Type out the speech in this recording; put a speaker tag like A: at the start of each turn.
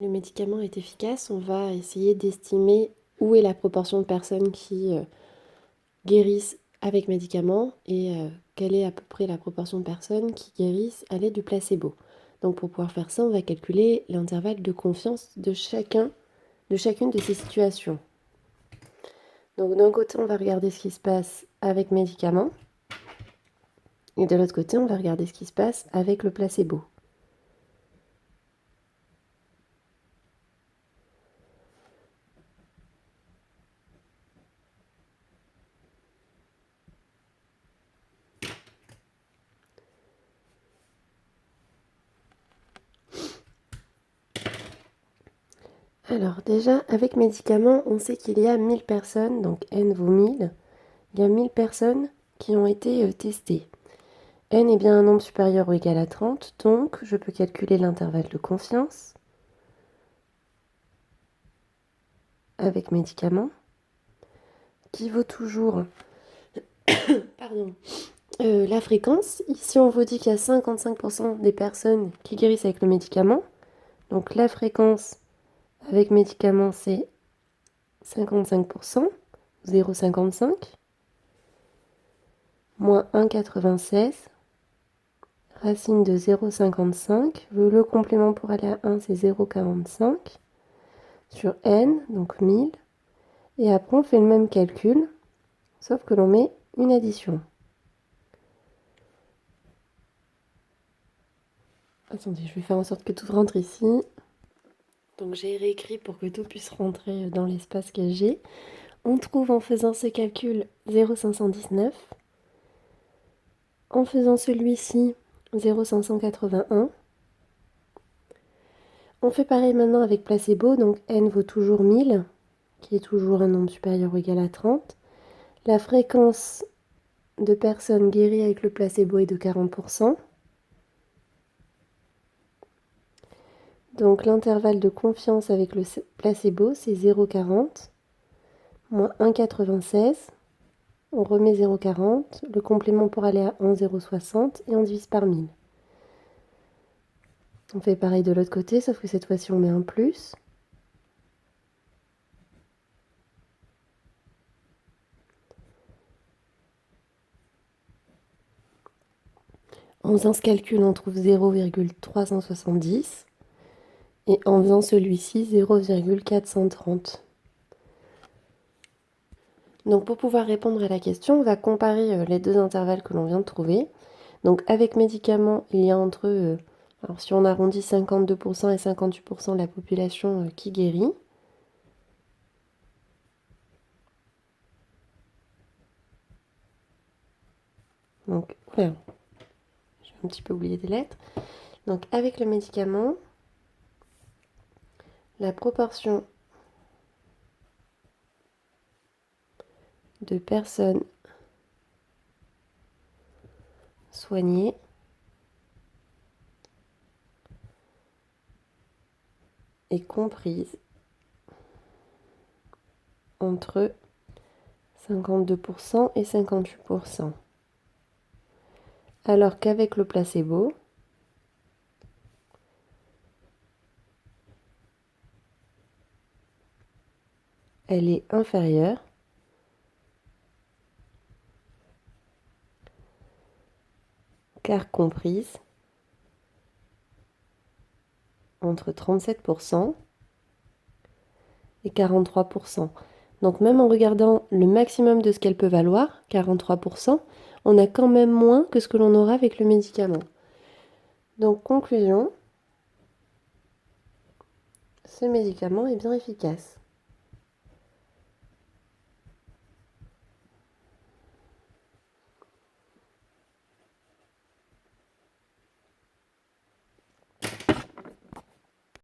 A: Le médicament est efficace, on va essayer d'estimer où est la proportion de personnes qui guérissent avec médicament et quelle est à peu près la proportion de personnes qui guérissent à l'aide du placebo. Donc pour pouvoir faire ça, on va calculer l'intervalle de confiance de chacune de ces situations. Donc d'un côté, on va regarder ce qui se passe avec médicament et de l'autre côté, on va regarder ce qui se passe avec le placebo. Alors déjà, avec médicaments, on sait qu'il y a 1000 personnes, donc N vaut 1000. Il y a 1000 personnes qui ont été testées. N est bien un nombre supérieur ou égal à 30, donc je peux calculer l'intervalle de confiance avec médicaments, qui vaut toujours la fréquence. Ici, on vous dit qu'il y a 55% des personnes qui guérissent avec le médicament. Donc la fréquence avec médicament, c'est 55%, 0,55, moins 1,96, racine de 0,55. Le complément pour aller à 1, c'est 0,45 sur n, donc 1000. Et après, on fait le même calcul, sauf que l'on met une addition. Attendez, je vais faire en sorte que tout rentre ici. Donc j'ai réécrit pour que tout puisse rentrer dans l'espace que j'ai. On trouve en faisant ce calcul 0,519. En faisant celui-ci 0,581. On fait pareil maintenant avec placebo, donc n vaut toujours 1000, qui est toujours un nombre supérieur ou égal à 30. La fréquence de personnes guéries avec le placebo est de 40%. Donc l'intervalle de confiance avec le placebo, c'est 0,40 moins 1,96. On remet 0,40. Le complément pour aller à 1, 0,60 et on divise par 1000. On fait pareil de l'autre côté, sauf que cette fois-ci on met un plus. En faisant ce calcul, on trouve 0,370. Et en faisant celui-ci, 0,430. Donc pour pouvoir répondre à la question, on va comparer les deux intervalles que l'on vient de trouver. Donc avec médicaments, il y a entre, alors si on arrondit 52% et 58% de la population qui guérit. Donc voilà, j'ai un petit peu oublié des lettres. Donc avec le médicament, la proportion de personnes soignées est comprise entre 52% et 58%. Alors qu'avec le placebo, elle est inférieure car comprise entre 37% et 43%. Donc même en regardant le maximum de ce qu'elle peut valoir, 43%, on a quand même moins que ce que l'on aura avec le médicament. Donc conclusion, ce médicament est bien efficace.